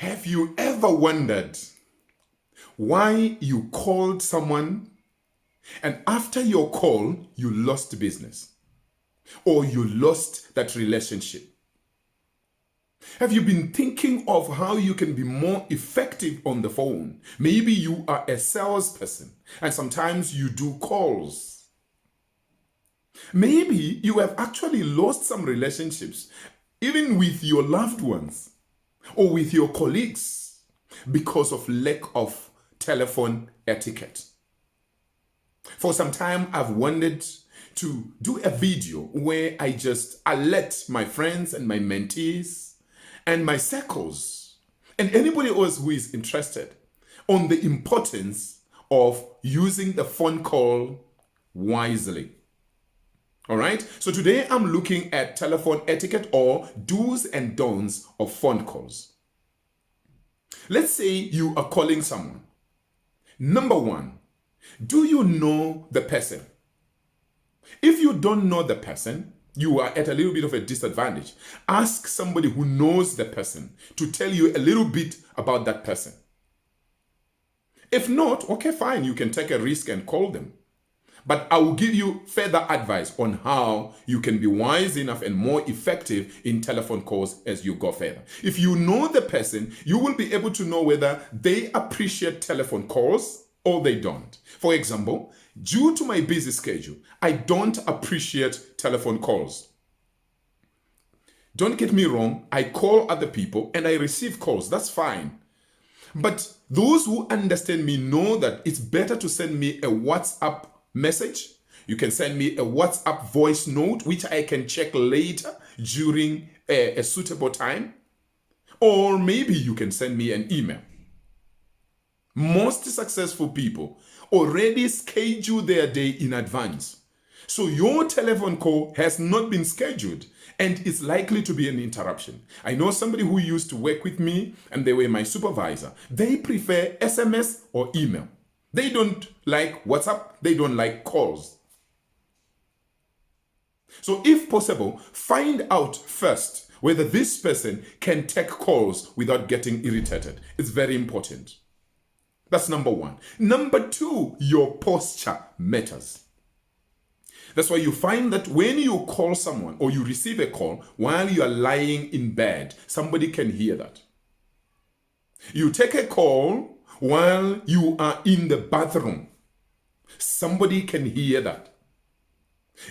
Have you ever wondered why you called someone and after your call, you lost business or you lost that relationship? Have you been thinking of how you can be more effective on the phone? Maybe you are a salesperson and sometimes you do calls. Maybe you have actually lost some relationships, even with your loved ones or with your colleagues, because of lack of telephone etiquette. For some time, I've wanted to do a video where I just alert my friends and my mentees and my circles and anybody else who is interested on the importance of using the phone call wisely. All right, so today I'm looking at telephone etiquette or do's and don'ts of phone calls. Let's say you are calling someone. Number one, do you know the person? If you don't know the person, you are at a little bit of a disadvantage. Ask somebody who knows the person to tell you a little bit about that person. If not, okay, fine, you can take a risk and call them. But I will give you further advice on how you can be wise enough and more effective in telephone calls as you go further. If you know the person, you will be able to know whether they appreciate telephone calls or they don't. For example, due to my busy schedule, I don't appreciate telephone calls. Don't get me wrong, I call other people and I receive calls, that's fine. But those who understand me know that it's better to send me a WhatsApp message. You can send me a WhatsApp voice note, which I can check later during a suitable time. Or maybe you can send me an email. Most successful people already schedule their day in advance. So your telephone call has not been scheduled and it's likely to be an interruption. I know somebody who used to work with me and they were my supervisor. They prefer SMS or email. They don't like WhatsApp. They don't like calls. So if possible, find out first whether this person can take calls without getting irritated. It's very important. That's number one. Number two, your posture matters. That's why you find that when you call someone or you receive a call while you are lying in bed, somebody can hear that. You take a call while you are in the bathroom, somebody can hear that.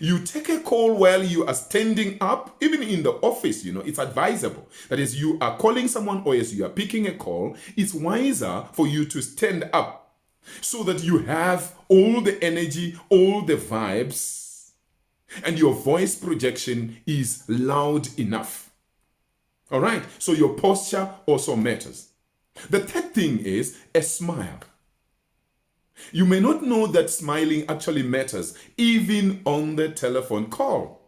You take a call while you are standing up, even in the office, it's advisable that as you are calling someone or as you are picking a call, it's wiser for you to stand up so that you have all the energy, all the vibes, and your voice projection is loud enough. All right, so your posture also matters. The third thing is a smile. You may not know that smiling actually matters even on the telephone call.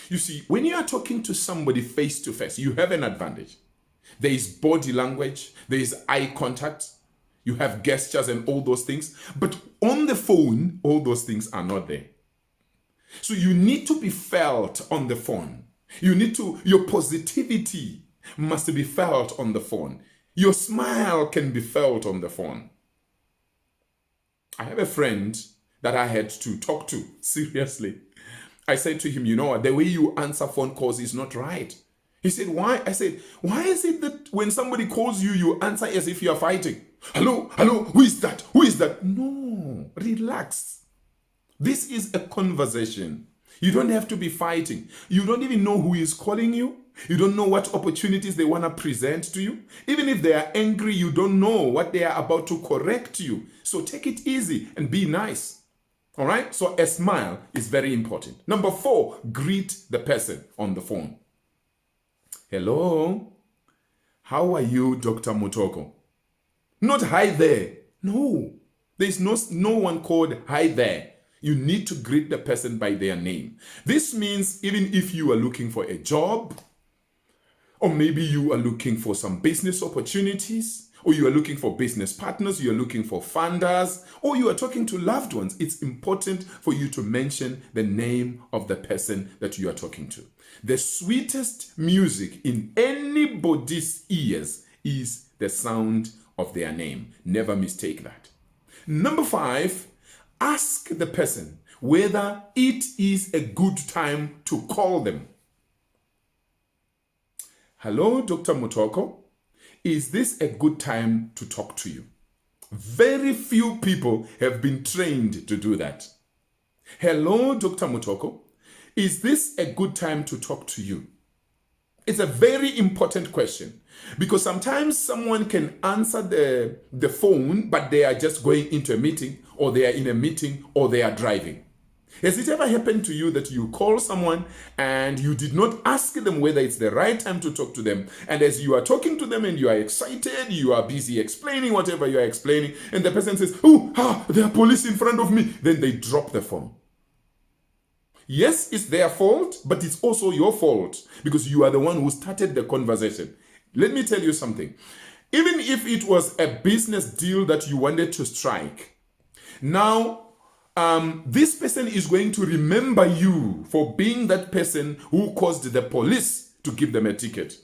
You see, when you are talking to somebody face to face, you have an advantage. There is body language, there is eye contact, you have gestures and all those things. But on the phone, all those things are not there. So you need to be felt on the phone. Your positivity must be felt on the phone. Your smile can be felt on the phone. I have a friend that I had to talk to, seriously. I said to him, the way you answer phone calls is not right. He said, why? I said, why is it that when somebody calls you, you answer as if you are fighting? Hello, who is that? Who is that? No, relax. This is a conversation. You don't have to be fighting. You don't even know who is calling you. You don't know what opportunities they want to present to you. Even if they are angry, you don't know what they are about to correct you. So take it easy and be nice. All right? So a smile is very important. Number 4, greet the person on the phone. Hello? How are you, Dr. Mutoko? Not hi there. No. There's no one called hi there. You need to greet the person by their name. This means even if you are looking for a job, or maybe you are looking for some business opportunities, or you are looking for business partners, you are looking for funders, or you are talking to loved ones, it's important for you to mention the name of the person that you are talking to. The sweetest music in anybody's anybody's ears is the sound of their name. Never mistake that. Number 5, ask the person whether it is a good time to call them. Hello, Dr. Mutoko. Is this a good time to talk to you? Very few people have been trained to do that. Hello, Dr. Mutoko. Is this a good time to talk to you? It's a very important question because sometimes someone can answer the phone, but they are just going into a meeting, or they are in a meeting, or they are driving. Has it ever happened to you that you call someone and you did not ask them whether it's the right time to talk to them? And as you are talking to them and you are excited, you are busy explaining whatever you are explaining, and the person says, there are police in front of me. Then they drop the phone. Yes, it's their fault, but it's also your fault because you are the one who started the conversation. Let me tell you something. Even if it was a business deal that you wanted to strike, now this person is going to remember you for being that person who caused the police to give them a ticket.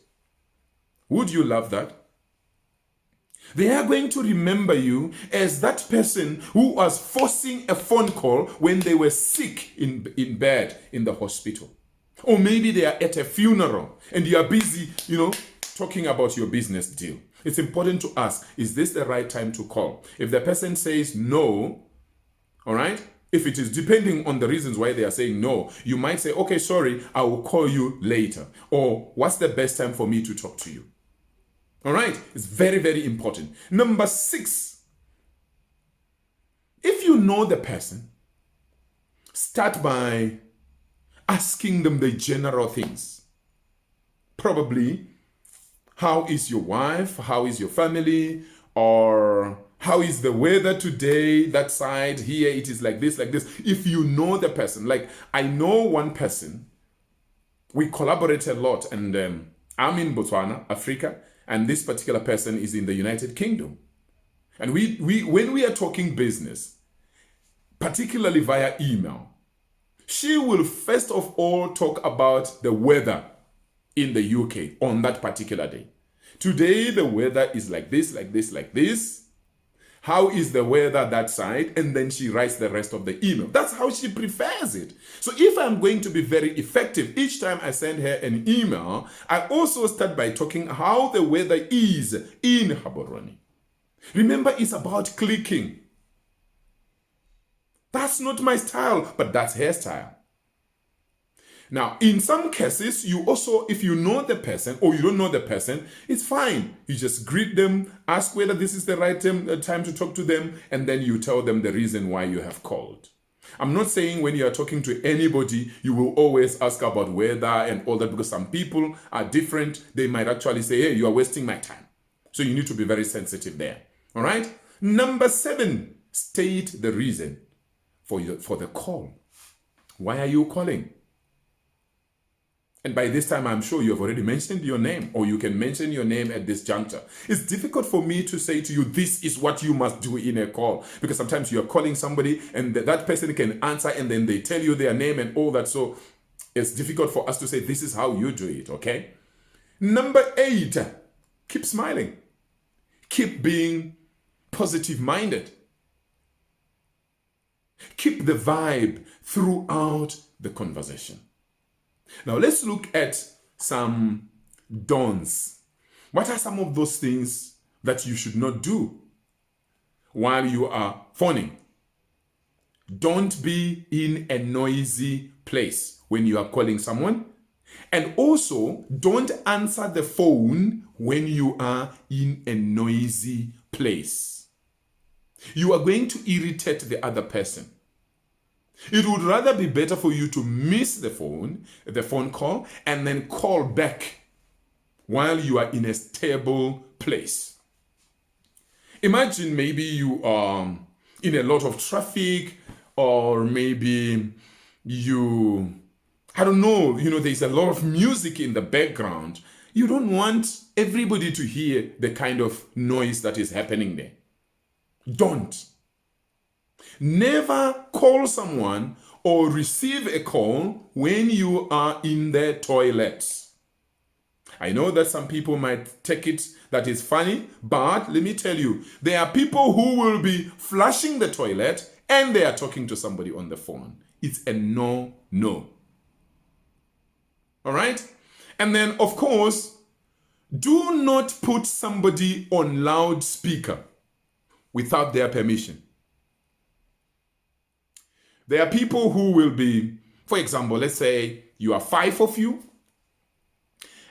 Would you love that? They are going to remember you as that person who was forcing a phone call when they were sick in bed in the hospital. Or maybe they are at a funeral and you are busy, talking about your business deal. It's important to ask, is this the right time to call? If the person says no, all right? If it is depending on the reasons why they are saying no, you might say, okay, sorry, I will call you later. Or what's the best time for me to talk to you? All right? It's very, very important. Number 6, if you know the person, start by asking them the general things. Probably, how is your wife? How is your family? Or how is the weather today? That side, here it is like this, like this. If you know the person, like I know one person, we collaborate a lot, and I'm in Botswana, Africa, and this particular person is in the United Kingdom. And we when we are talking business, particularly via email, she will first of all talk about the weather in the UK on that particular day. Today, the weather is like this, like this, like this. How is the weather that side? And then she writes the rest of the email. That's how she prefers it. So if I'm going to be very effective, each time I send her an email, I also start by talking how the weather is in Gaborone. Remember, it's about clicking. That's not my style, but that's her style. Now, in some cases, you also, if you know the person or you don't know the person, it's fine. You just greet them, ask whether this is the right time to talk to them, and then you tell them the reason why you have called. I'm not saying when you are talking to anybody, you will always ask about weather and all that, because some people are different. They might actually say, hey, you are wasting my time. So you need to be very sensitive there. All right? Number 7, state the reason for the call. Why are you calling? And by this time, I'm sure you have already mentioned your name, or you can mention your name at this juncture. It's difficult for me to say to you, this is what you must do in a call, because sometimes you're calling somebody and that person can answer and then they tell you their name and all that. So it's difficult for us to say, this is how you do it, okay? Number 8, keep smiling. Keep being positive-minded. Keep the vibe throughout the conversation. Now, let's look at some don'ts. What are some of those things that you should not do while you are phoning? Don't be in a noisy place when you are calling someone. And also, don't answer the phone when you are in a noisy place. You are going to irritate the other person. It would rather be better for you to miss the phone call, and then call back while you are in a stable place. Imagine maybe you are in a lot of traffic, or maybe there's a lot of music in the background. You don't want everybody to hear the kind of noise that is happening there. Don't. Never call someone or receive a call when you are in the toilet. I know that some people might take it that is funny, but let me tell you, there are people who will be flushing the toilet and they are talking to somebody on the phone. It's a no. All right? And then, of course, do not put somebody on loudspeaker without their permission. There are people who will be, for example, let's say you are 5 of you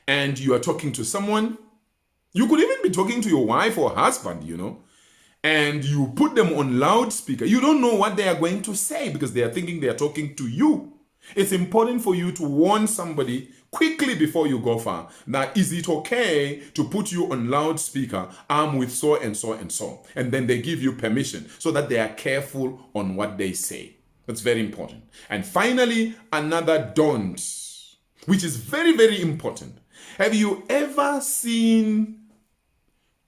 and you are talking to someone. You could even be talking to your wife or husband, and you put them on loudspeaker. You don't know what they are going to say because they are thinking they are talking to you. It's important for you to warn somebody quickly before you go far. Now, is it okay to put you on loudspeaker? I'm with so and so and so. And then they give you permission so that they are careful on what they say. That's very important. And finally, another don't, which is very, very important. Have you ever seen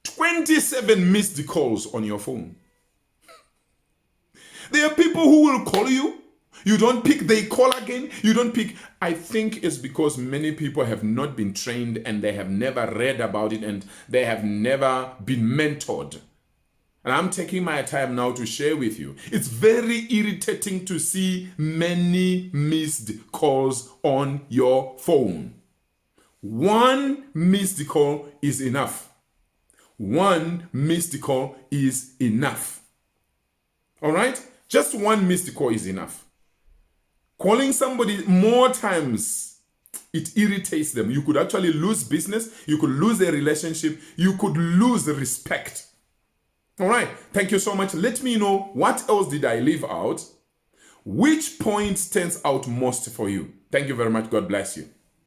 27 missed calls on your phone? There are people who will call you. You don't pick, they call again. You don't pick. I think it's because many people have not been trained and they have never read about it and they have never been mentored. And I'm taking my time now to share with you. It's very irritating to see many missed calls on your phone. One missed call is enough. One missed call is enough. All right? Just one missed call is enough. Calling somebody more times, it irritates them. You could actually lose business. You could lose a relationship. You could lose respect. All right. Thank you so much. Let me know what else did I leave out. Which point stands out most for you? Thank you very much. God bless you.